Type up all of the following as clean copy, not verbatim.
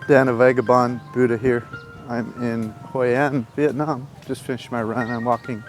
Dan, a Vagabond Buddha here. I'm in Hoi An, Vietnam. Just finished my run. I'm walking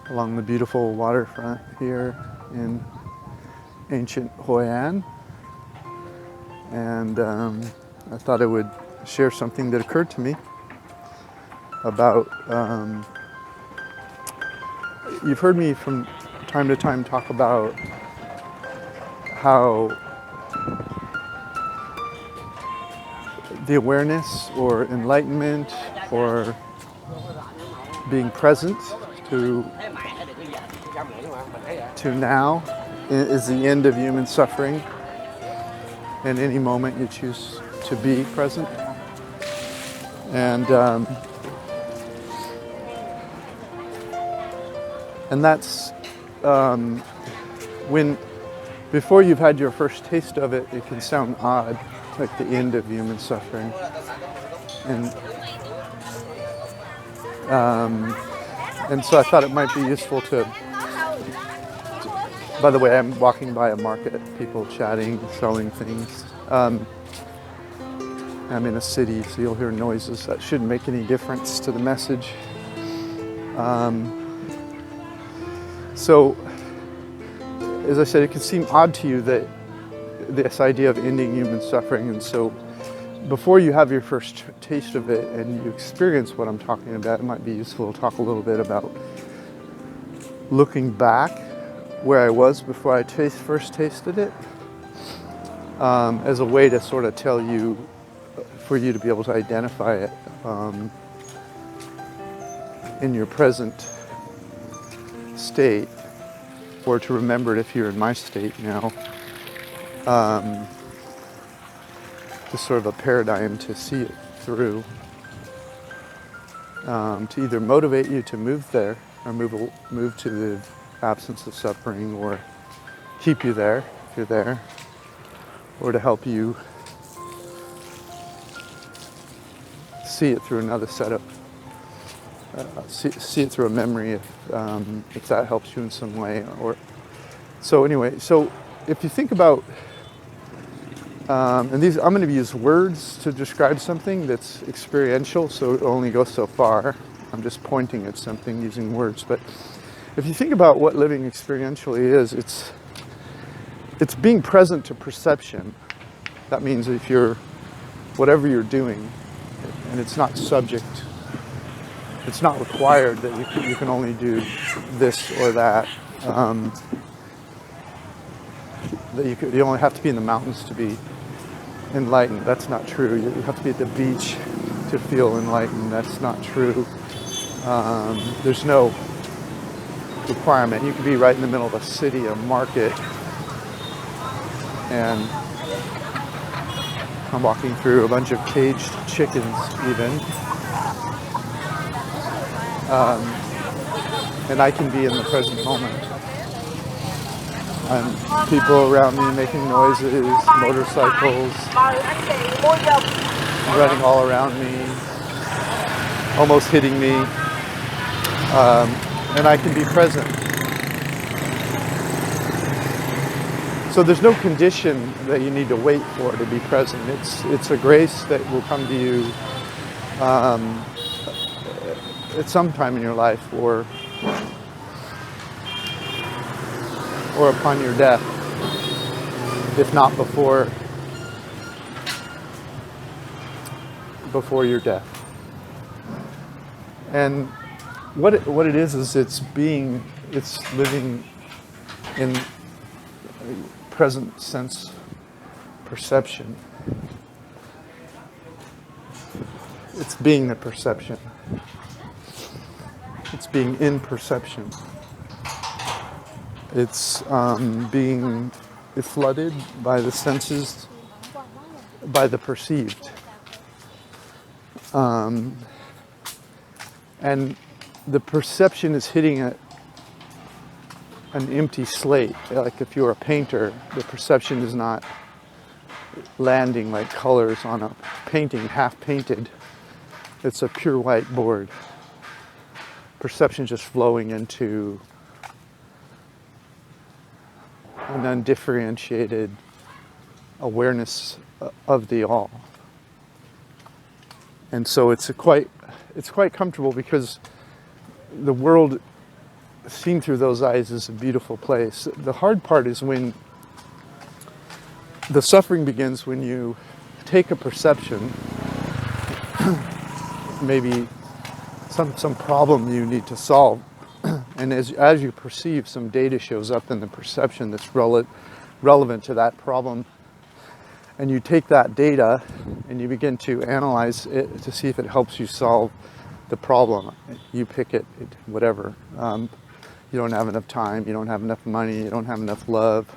along the beautiful waterfront here in ancient Hoi An. And I thought I would share something that occurred to me about, you've heard me from time to time talk about how the awareness or enlightenment or being present to now is the end of human suffering, and any moment you choose to be present. And that's when, before you've had your first taste of it, it can sound odd, like the end of human suffering. And so I thought it might be useful to, by the way, I'm walking by a market, people chatting, selling things. I'm in a city, so you'll hear noises. That shouldn't make any difference to the message. So, as I said, it can seem odd to you that this idea of ending human suffering, and so before you have your first taste of it and you experience what I'm talking about, it might be useful to talk a little bit about looking back where I was before I first tasted it, as a way to sort of tell you, for you to be able to identify it in your present state, or to remember it if you're in my state now. Just sort of a paradigm to see it through, to either motivate you to move there, or move to the absence of suffering, or keep you there if you're there, or to help you see it through another set of, see it through a memory if that helps you in some way. Or so anyway, so if you think about, and these, I'm going to use words to describe something that's experiential, so it only goes so far. I'm just pointing at something using words. But if you think about what living experientially is, it's being present to perception. That means if you're, whatever you're doing, and it's not subject, it's not required that you can only do this or that. That you only have to be in the mountains to be enlightened. That's not true. You have to be at the beach to feel enlightened. That's not true. There's no requirement. You could be right in the middle of a city, a market, and I'm walking through a bunch of caged chickens even. And I can be in the present moment. And people around me making noises, motorcycles running all around me, almost hitting me, and I can be present. So there's no condition that you need to wait for to be present. It's a grace that will come to you at some time in your life, or upon your death, if not before your death. And what it is it's living in present sense perception. It's being the perception. It's being in perception. It's being flooded by the senses, by the perceived. And the perception is hitting an empty slate. Like if you're a painter, the perception is not landing like colors on a painting half painted. It's a pure white board. Perception just flowing into an undifferentiated awareness of the all. And so it's quite comfortable because the world seen through those eyes is a beautiful place. The hard part is when the suffering begins, when you take a perception, maybe some problem you need to solve, and as you perceive, some data shows up in the perception that's relevant to that problem, and you take that data and you begin to analyze it to see if it helps you solve the problem. You pick it, whatever. You don't have enough time, you don't have enough money, you don't have enough love,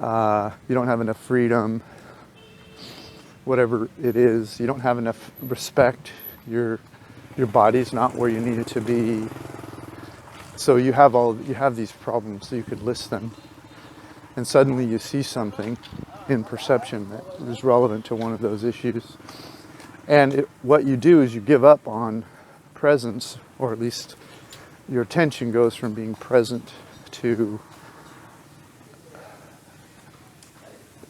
you don't have enough freedom, whatever it is. You don't have enough respect, your body's not where you need it to be. So you have these problems, so you could list them, and suddenly you see something in perception that is relevant to one of those issues. And what you do is you give up on presence, or at least your attention goes from being present to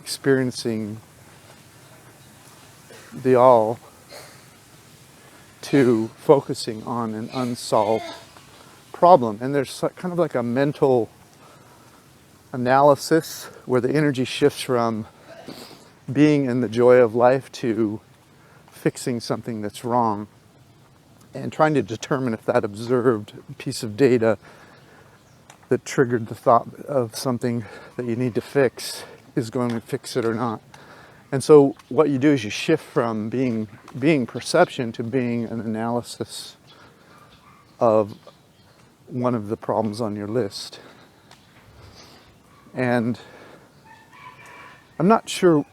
experiencing the all, to focusing on an unsolved problem. And there's kind of like a mental analysis where the energy shifts from being in the joy of life to fixing something that's wrong, and trying to determine if that observed piece of data that triggered the thought of something that you need to fix is going to fix it or not. And so what you do is you shift from being perception to being an analysis of one of the problems on your list. And I'm not sure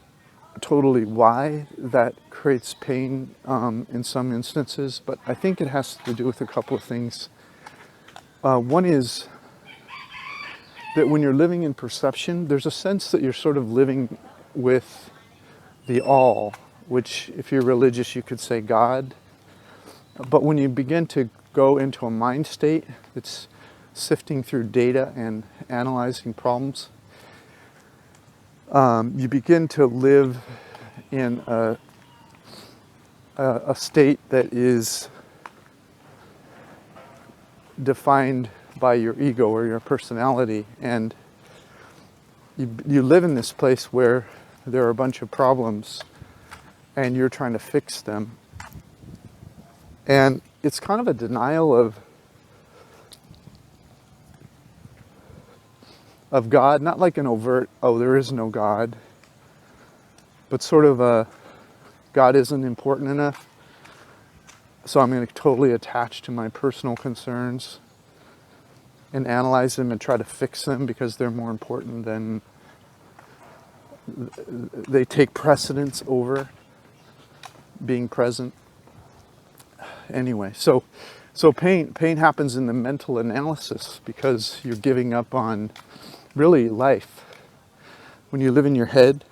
totally why that creates pain in some instances, but I think it has to do with a couple of things. One is that when you're living in perception, there's a sense that you're sort of living with the all, which if you're religious you could say God. But when you begin to go into a mind state that's sifting through data and analyzing problems, you begin to live in a state that is defined by your ego or your personality, and you live in this place where there are a bunch of problems and you're trying to fix them. And it's kind of a denial of God, not like an overt, oh, there is no God, but sort of a, God isn't important enough, so I'm going to totally attach to my personal concerns and analyze them and try to fix them because they're more important than, they take precedence over being present. Anyway, so pain happens in the mental analysis because you're giving up on really life. When you live in your head,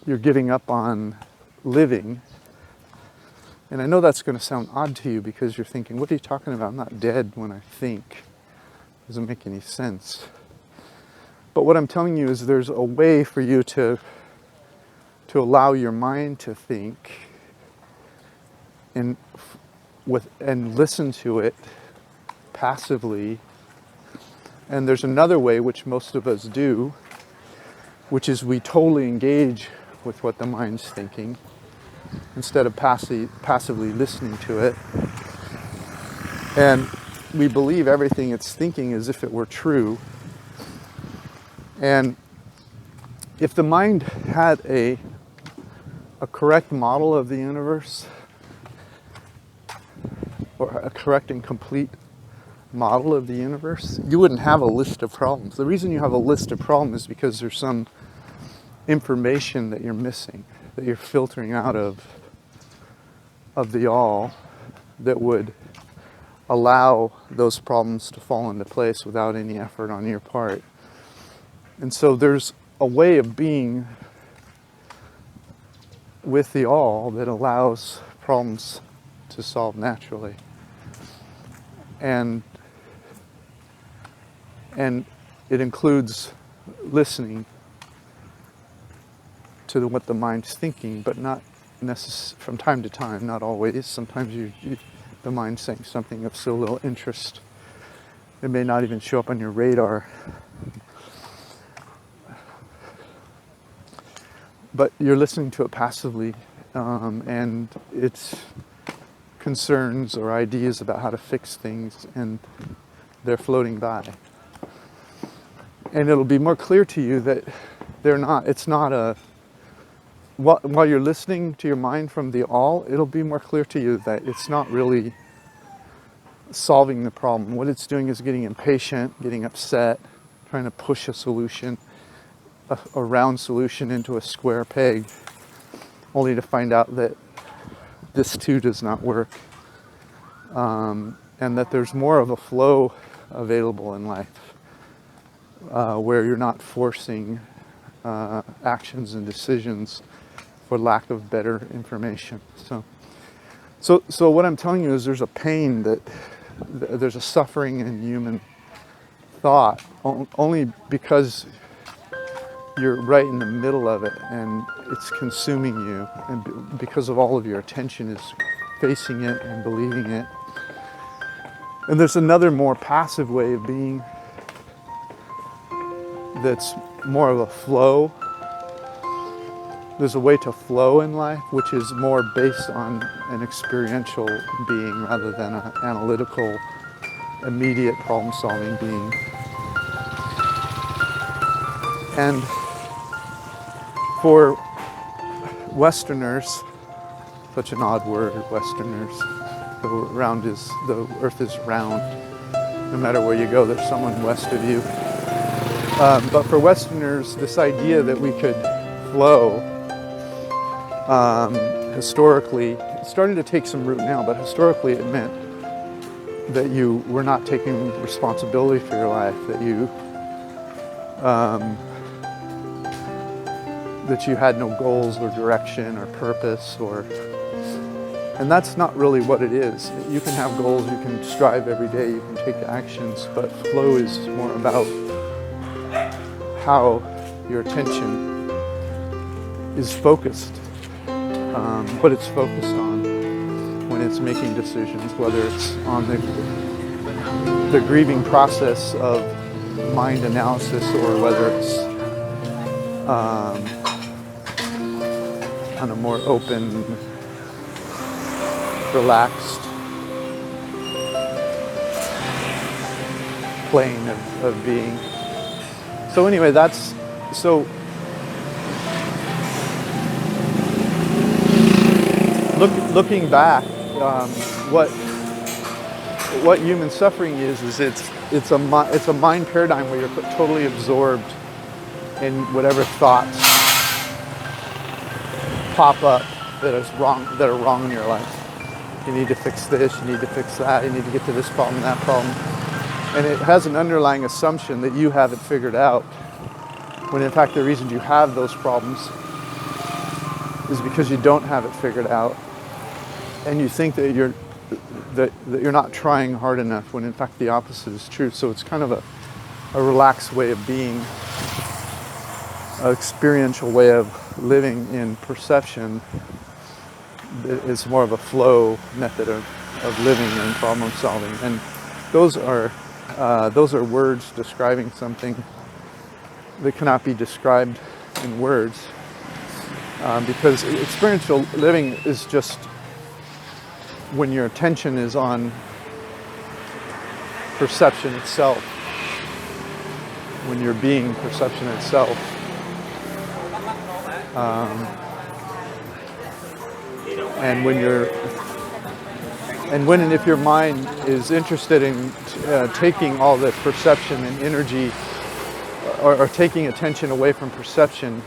you're giving up on living. And I know that's going to sound odd to you because you're thinking, what are you talking about? I'm not dead when I think. It doesn't make any sense. But what I'm telling you is there's a way for you to allow your mind to think and listen to it passively. And there's another way, which most of us do, which is we totally engage with what the mind's thinking instead of passively listening to it. And we believe everything it's thinking as if it were true. And if the mind had a correct model of the universe, or a correct and complete model of the universe, you wouldn't have a list of problems. The reason you have a list of problems is because there's some information that you're missing, that you're filtering out of the all, that would allow those problems to fall into place without any effort on your part. And so there's a way of being with the all that allows problems to solve naturally. And it includes listening to what the mind's thinking, but not from time to time, not always. Sometimes the mind's saying something of so little interest, it may not even show up on your radar. But you're listening to it passively, and its concerns or ideas about how to fix things, and they're floating by. And it'll be more clear to you that it's not a, while you're listening to your mind from the all, it'll be more clear to you that it's not really solving the problem. What it's doing is getting impatient, getting upset, trying to push a solution, a round solution into a square peg, only to find out that this too does not work, and that there's more of a flow available in life, where you're not forcing actions and decisions for lack of better information. So what I'm telling you is there's a pain, there's a suffering in human thought, only because you're right in the middle of it and it's consuming you, and because of all of your attention is facing it and believing it. And there's another more passive way of being that's more of a flow. There's a way to flow in life which is more based on an experiential being rather than an analytical, immediate problem-solving being. And for Westerners, such an odd word, Westerners, the earth is round. No matter where you go, there's someone west of you. But for Westerners, this idea that we could flow, historically, it's starting to take some root now, but historically it meant that you were not taking responsibility for your life, that you had no goals or direction or purpose, and that's not really what it is. You can have goals, you can strive every day, you can take actions, but flow is more about how your attention is focused, what it's focused on when it's making decisions, whether it's on the grieving process of mind analysis or whether it's on a more open, relaxed plane of being. So anyway, looking back, what human suffering is it's a mind paradigm where you're totally absorbed in whatever thoughts pop up that are wrong in your life. You need to fix this, you need to fix that, you need to get to this problem, that problem. And it has an underlying assumption that you have it figured out, when in fact the reason you have those problems is because you don't have it figured out, and you think that you're not trying hard enough, when in fact the opposite is true. So it's kind of a relaxed way of being, an experiential way of living in perception. It's more of a flow method of living and problem solving, and those are words describing something that cannot be described in words, because experiential living is just when your attention is on perception itself, when you're being perception itself. And if your mind is interested in taking all the perception and energy, or taking attention away from perception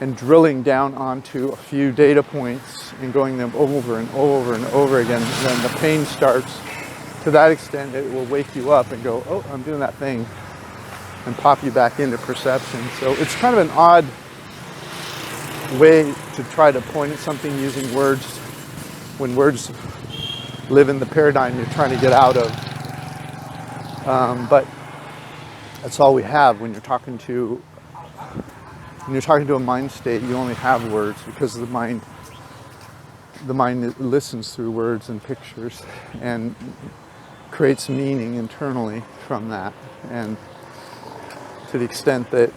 and drilling down onto a few data points and going them over and over and over again, then the pain starts. To that extent, it will wake you up and go, oh, I'm doing that thing, and pop you back into perception. So it's kind of an odd way to try to point at something using words, when words live in the paradigm you're trying to get out of. But that's all we have when you're talking to a mind state. You only have words because the mind the mind listens through words and pictures and creates meaning internally from that. And to the extent that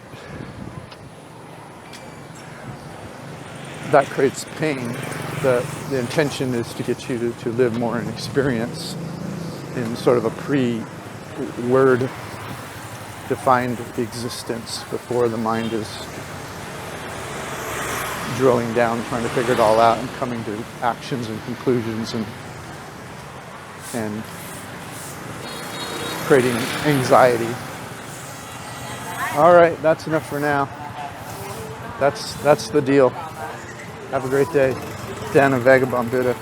that creates pain, the intention is to get you to live more in experience in sort of a pre-word defined existence before the mind is drilling down, trying to figure it all out and coming to actions and conclusions and creating anxiety. All right, that's enough for now. That's the deal. Have a great day. Dan of Vagabond Buddha.